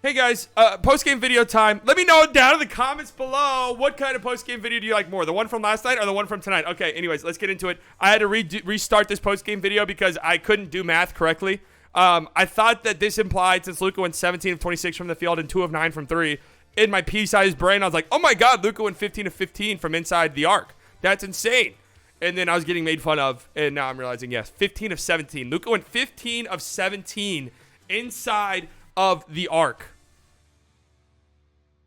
Hey guys, post-game video time. Let me know down in the comments below what kind of post-game video do you like more, the one from last night or the one from tonight? Okay, anyways, let's get into it. I had to restart this post-game video because I couldn't do math correctly. I thought that this implied, since Luka went 17 of 26 from the field and 2 of 9 from 3, in my pea-sized brain, I was like, oh my god, Luka went 15 of 15 from inside the arc. That's insane. And then I was getting made fun of, and now I'm realizing, yes, 15 of 17. Luka went 15 of 17 inside of the arc.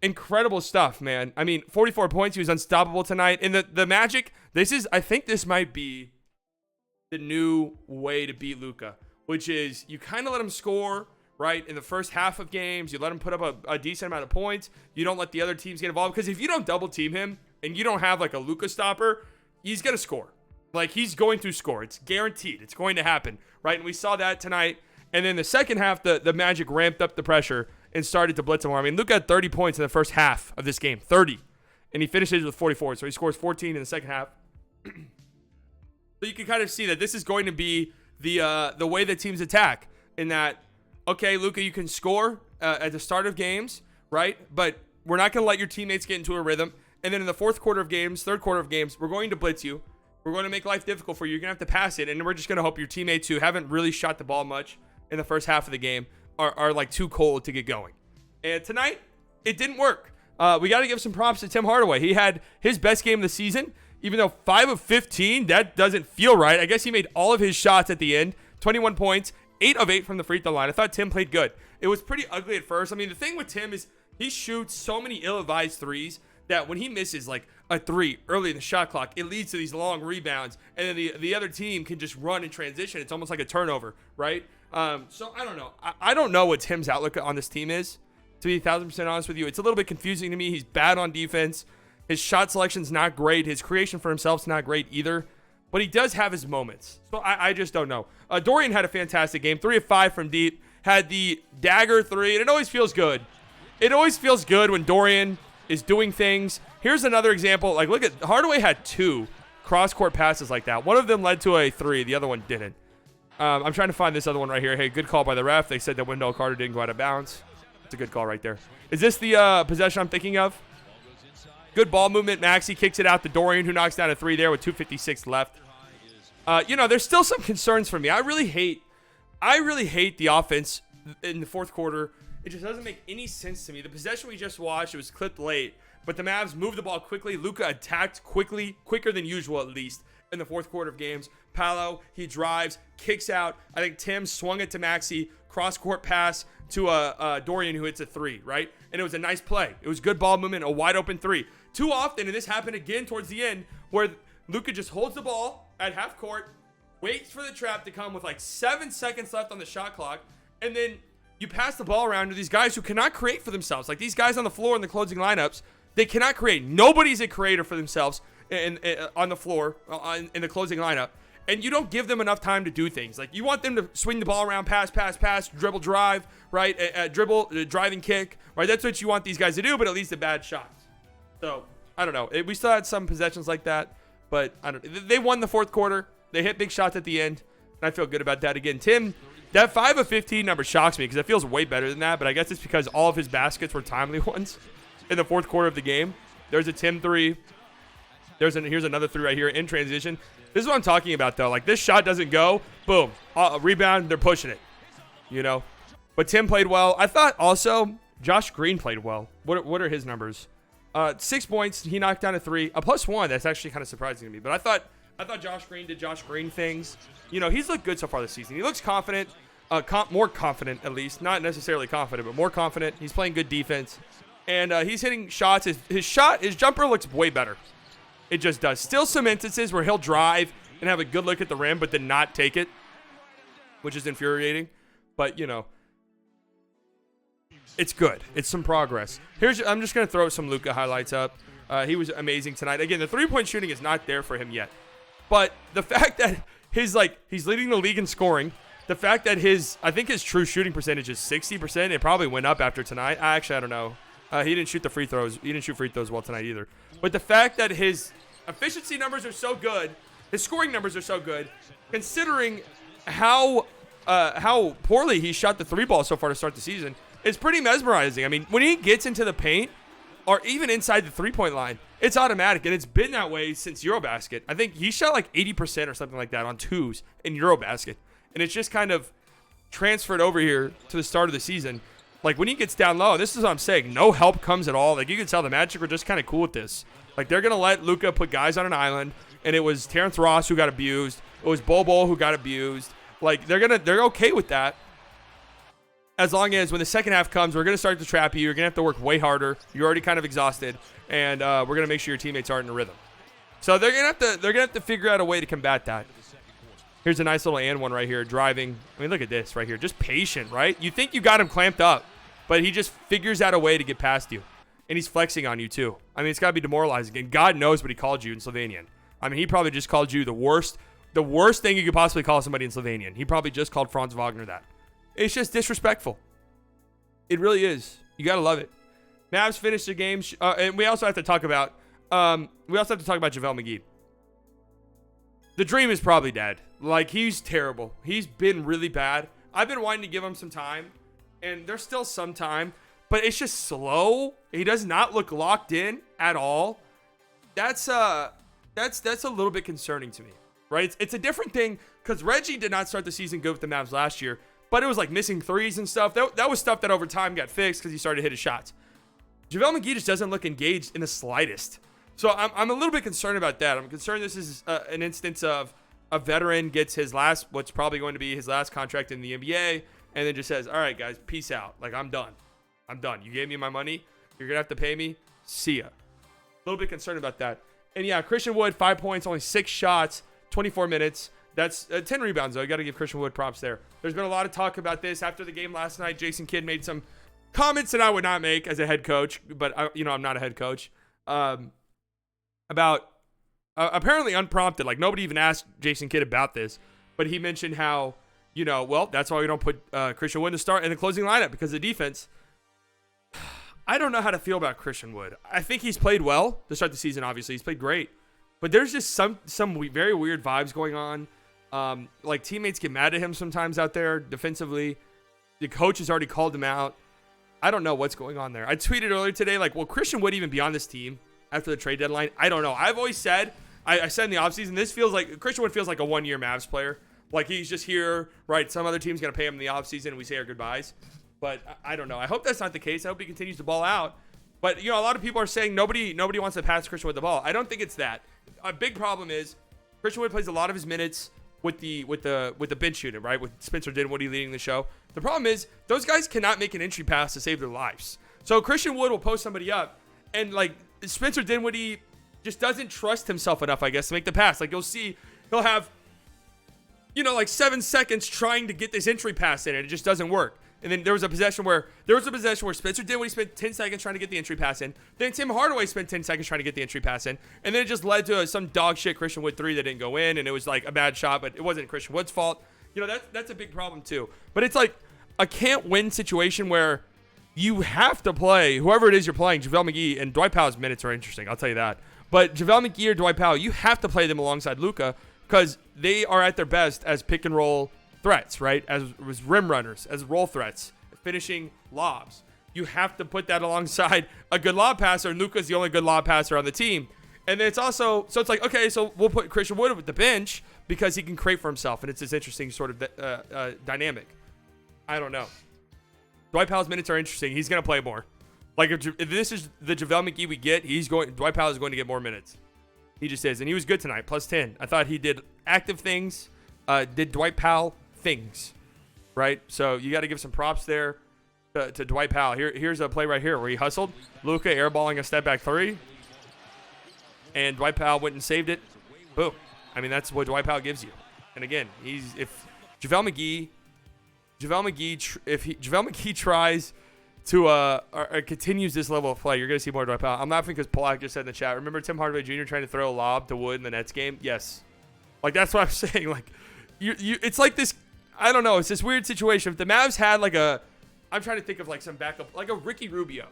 Incredible stuff, man. I mean, 44 points. He was unstoppable tonight. And the Magic, I think this might be the new way to beat Luka, which is you kind of let him score, right, in the first half of games. You let him put up a decent amount of points. You don't let the other teams get involved. Because if you don't double team him and you don't have like a Luka stopper, he's going to score. Like, he's going to score. It's guaranteed. It's going to happen, right? And we saw that tonight. And then the second half, the Magic ramped up the pressure and started to blitz him more. I mean, Luka had 30 points in the first half of this game. 30. And he finishes with 44. So he scores 14 in the second half. So you can kind of see that this is going to be the way that teams attack. In that, okay, Luka, you can score at the start of games, right? But we're not going to let your teammates get into a rhythm. And then in the third quarter of games, we're going to blitz you. We're going to make life difficult for you. You're going to have to pass it. And we're just going to hope your teammates who haven't really shot the ball much in the first half of the game are like too cold to get going. And tonight, it didn't work. We got to give some props to Tim Hardaway. He had his best game of the season, even though 5 of 15, that doesn't feel right. I guess he made all of his shots at the end. 21 points, 8 of 8 from the free throw line. I thought Tim played good. It was pretty ugly at first. I mean, the thing with Tim is he shoots so many ill-advised threes that when he misses like a 3 early in the shot clock, it leads to these long rebounds, and then the other team can just run in transition. It's almost like a turnover, right? So I don't know. I don't know what Tim's outlook on this team is, to be 1,000% honest with you. It's a little bit confusing to me. He's bad on defense. His shot selection's not great. His creation for himself's not great either. But he does have his moments. So I just don't know. Dorian had a fantastic game. 3 of 5 from deep. Had the dagger 3, and it always feels good. It always feels good when Dorian is doing things. Here's another example. Like, look at Hardaway had 2 cross-court passes like that. One of them led to a 3. The other one didn't. I'm trying to find this other one right here. Hey, good call by the ref. They said that Wendell Carter didn't go out of bounds. It's a good call right there. Is this the possession I'm thinking of? Good ball movement. Maxey kicks it out to Dorian, who knocks down a 3 there with 2:56 left. There's still some concerns for me. I really hate the offense in the fourth quarter. It just doesn't make any sense to me. The possession we just watched, it was clipped late, but the Mavs moved the ball quickly. Luka attacked quicker than usual at least in the fourth quarter of games. Paolo, he drives, kicks out. I think Tim swung it to Maxey, cross-court pass to Dorian, who hits a 3, right? And it was a nice play. It was good ball movement, a wide-open 3. Too often, and this happened again towards the end, where Luka just holds the ball at half court, waits for the trap to come with like 7 seconds left on the shot clock, and then you pass the ball around to these guys who cannot create for themselves. Like these guys on the floor in the closing lineups, they cannot create. Nobody's a creator for themselves on the floor in the closing lineup. And you don't give them enough time to do things. Like you want them to swing the ball around, pass, dribble, drive, right? Driving kick, right? That's what you want these guys to do, but at least the bad shots. So, I don't know. We still had some possessions like that, but I don't. They won the fourth quarter. They hit big shots at the end, and I feel good about that. Again, Tim, that 5 of 15 number shocks me because it feels way better than that, but I guess it's because all of his baskets were timely ones in the fourth quarter of the game. There's a Tim 3. Here's another 3 right here in transition. This is what I'm talking about, though. Like, this shot doesn't go. Boom. Rebound. They're pushing it. You know? But Tim played well. I thought also Josh Green played well. What are his numbers? 6 points. He knocked down a 3. A +1. That's actually kind of surprising to me. But I thought Josh Green did Josh Green things. You know, he's looked good so far this season. He looks confident. More confident, at least. Not necessarily confident, but more confident. He's playing good defense. And he's hitting shots. His jumper looks way better. It just does. Still some instances where he'll drive and have a good look at the rim, but then not take it, which is infuriating. But, you know, it's good. It's some progress. I'm just going to throw some Luka highlights up. He was amazing tonight. Again, the three-point shooting is not there for him yet. But the fact that he's leading the league in scoring, the fact that I think his true shooting percentage is 60%. It probably went up after tonight. I don't know. He didn't shoot the free throws. He didn't shoot free throws well tonight either. But the fact that his efficiency numbers are so good, his scoring numbers are so good, considering how poorly he shot the 3 ball so far to start the season. It's pretty mesmerizing. I mean, when he gets into the paint or even inside the three-point line, it's automatic, and it's been that way since Eurobasket. I think he shot like 80% or something like that on twos in Eurobasket, and it's just kind of transferred over here to the start of the season. Like, when he gets down low, this is what I'm saying, no help comes at all. Like, you can tell the Magic were just kind of cool with this. Like, they're going to let Luka put guys on an island, and it was Terrence Ross who got abused. It was Bol who got abused. Like, they're okay with that. As long as when the second half comes, we're going to start to trap you. You're going to have to work way harder. You're already kind of exhausted, and we're going to make sure your teammates aren't in a rhythm. So they're going to have to figure out a way to combat that. Here's a nice little and one right here, driving. I mean, look at this right here. Just patient, right? You think you got him clamped up, but he just figures out a way to get past you, and he's flexing on you too. I mean, it's got to be demoralizing, and God knows what he called you in Slovenian. I mean, he probably just called you the worst thing you could possibly call somebody in Slovenian. He probably just called Franz Wagner that. It's just disrespectful. It really is. You gotta love it. Mavs finished the game, and we also have to talk about JaVale McGee. The dream is probably dead. Like, he's terrible. He's been really bad. I've been wanting to give him some time, and there's still some time, but it's just slow. He does not look locked in at all. That's a little bit concerning to me, right? It's a different thing because Reggie did not start the season good with the Mavs last year. But it was like missing threes and stuff. That was stuff that over time got fixed because he started to hit his shots. JaVale McGee just doesn't look engaged in the slightest. So I'm a little bit concerned about that. I'm concerned this is an instance of a veteran gets what's probably going to be his last contract in the NBA, and then just says, all right, guys, peace out. Like, I'm done. You gave me my money. You're going to have to pay me. See ya. A little bit concerned about that. And yeah, Christian Wood, 5 points, only 6 shots, 24 minutes. That's 10 rebounds, though. You got to give Christian Wood props there. There's been a lot of talk about this. After the game last night, Jason Kidd made some comments that I would not make as a head coach, but, I'm not a head coach, about apparently unprompted. Like, nobody even asked Jason Kidd about this, but he mentioned how, that's why we don't put Christian Wood to start in the closing lineup because of the defense. I don't know how to feel about Christian Wood. I think he's played well to start the season, obviously. He's played great. But there's just some very weird vibes going on. Like, teammates get mad at him sometimes out there defensively. The coach has already called him out. I don't know what's going on there. I tweeted earlier today, like, will Christian Wood even be on this team after the trade deadline? I don't know. I've always said, I said in the offseason, Christian Wood feels like a one-year Mavs player. Like, he's just here, right? Some other team's going to pay him in the offseason, and we say our goodbyes. But I don't know. I hope that's not the case. I hope he continues to ball out. But, a lot of people are saying nobody wants to pass Christian Wood the ball. I don't think it's that. A big problem is Christian Wood plays a lot of his minutes with the bench unit, right? With Spencer Dinwiddie leading the show. The problem is those guys cannot make an entry pass to save their lives. So Christian Wood will post somebody up, and like Spencer Dinwiddie just doesn't trust himself enough, I guess, to make the pass. Like, you'll see he'll have, like 7 seconds trying to get this entry pass in, and it just doesn't work. And then there was a possession where Spencer Dinwiddie spent 10 seconds trying to get the entry pass in. Then Tim Hardaway spent 10 seconds trying to get the entry pass in. And then it just led to some dog shit Christian Wood 3 that didn't go in. And it was like a bad shot, but it wasn't Christian Wood's fault. That's a big problem too. But it's like a can't win situation where you have to play whoever it is you're playing. JaVale McGee and Dwight Powell's minutes are interesting. I'll tell you that. But JaVale McGee or Dwight Powell, you have to play them alongside Luka because they are at their best as pick and roll threats, right? As rim runners, as roll threats, finishing lobs. You have to put that alongside a good lob passer. Luka's the only good lob passer on the team. And then it's also, so it's like, okay, so we'll put Christian Wood with the bench because he can create for himself. And it's this interesting sort of dynamic. I don't know. Dwight Powell's minutes are interesting. He's going to play more. Like, if this is the JaVale McGee we get, Dwight Powell is going to get more minutes. He just is. And he was good tonight, plus 10. I thought he did active things, did Dwight Powell things, right? So you got to give some props there to Dwight Powell. Here's a play right here where he hustled. Luka airballing a step back three. And Dwight Powell went and saved it. Boom. I mean, that's what Dwight Powell gives you. And again, if JaVale McGee tries to or continues this level of play, you're going to see more Dwight Powell. I'm laughing because Polak just said in the chat, remember Tim Hardaway Jr. trying to throw a lob to Wood in the Nets game? Yes. Like, that's what I'm saying. Like, it's like this, I don't know, it's this weird situation. If the Mavs had I'm trying to think of like some backup, like a Ricky Rubio.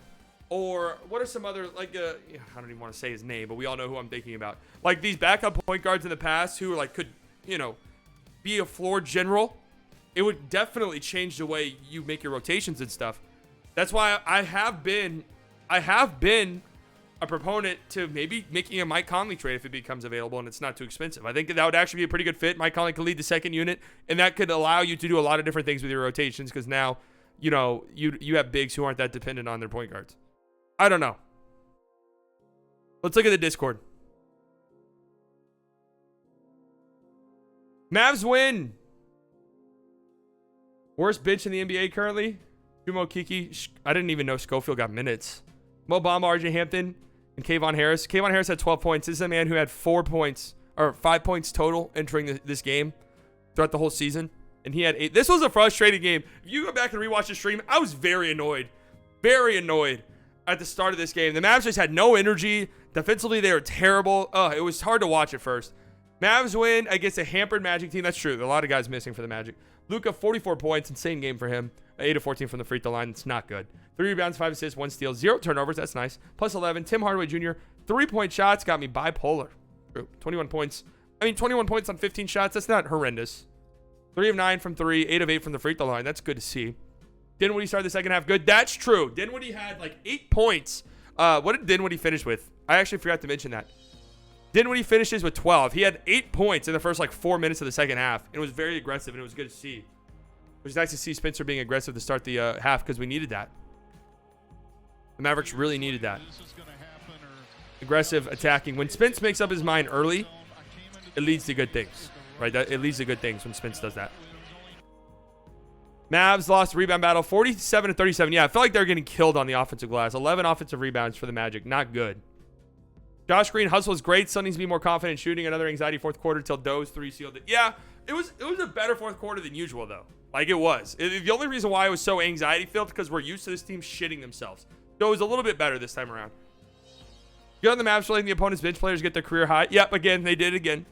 Or what are some other, like, I don't even want to say his name, but we all know who I'm thinking about. Like these backup point guards in the past who could, be a floor general. It would definitely change the way you make your rotations and stuff. That's why I have been a proponent to maybe making a Mike Conley trade if it becomes available and it's not too expensive. I think that would actually be a pretty good fit. Mike Conley could lead the second unit, and that could allow you to do a lot of different things with your rotations because now, you know, you have bigs who aren't that dependent on their point guards. I don't know. Let's look at the Discord. Mavs win. Worst bench in the NBA currently. Jumo Kiki. I didn't even know Schofield got minutes. Mo Bamba, RJ Hampton, and Kayvon Harris. Kayvon Harris had 12 points. This is a man who had 4 points, or 5 points total entering this game throughout the whole season. And he had 8. This was a frustrating game. If you go back and rewatch the stream, I was very annoyed. Very annoyed at the start of this game. The Mavs just had no energy. Defensively, they were terrible. It was hard to watch at first. Mavs win against a hampered Magic team. That's true. There are a lot of guys missing for the Magic. Luka, 44 points. Insane game for him. 8 of 14 from the free throw line. It's not good. 3 rebounds, 5 assists, 1 steal, 0 turnovers. That's nice. Plus 11. Tim Hardaway Jr. 3-point shots got me bipolar. 21 points. 21 points on 15 shots. That's not horrendous. 3 of 9 from 3. 8 of 8 from the free throw line. That's good to see. Dinwiddie started the second half good. That's true. Dinwiddie had like 8 points. What did Dinwiddie finish with? I actually forgot to mention that. Dinwiddie finishes with 12. He had 8 points in the first like 4 minutes of the second half. And it was very aggressive, and it was good to see. It was nice to see Spencer being aggressive to start the half because we needed that. The Mavericks really needed that. Aggressive attacking. When Spence makes up his mind early, it leads to good things. Right? It leads to good things when Spence does that. Mavs lost the rebound battle 47-37. Yeah, I felt like they're getting killed on the offensive glass. 11 offensive rebounds for the Magic. Not good. Josh Green hustle is great. Still needs to be more confident shooting. Another anxiety fourth quarter till Doe's 3 sealed it. Yeah, it was a better fourth quarter than usual, though. Like it was. The only reason why it was so anxiety filled because we're used to this team shitting themselves. Doe was a little bit better this time around. Good on the Mavs for letting the opponent's bench players get their career high. Yep, again, they did again.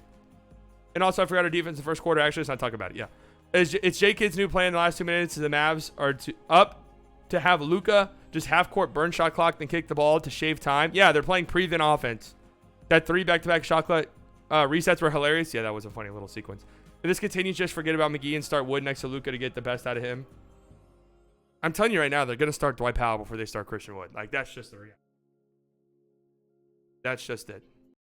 And also, I forgot our defense in the first quarter. Actually, let's not talk about it. Yeah. It's J-Kid's new play in the last 2 minutes. The Mavs are up to have Luka just half-court burn shot clock, then kick the ball to shave time. Yeah, they're playing pre-then offense. That 3 back-to-back shot clock resets were hilarious. Yeah, that was a funny little sequence. If this continues, just forget about McGee and start Wood next to Luka to get the best out of him. I'm telling you right now, they're going to start Dwight Powell before they start Christian Wood. Like, that's just the reality. That's just it.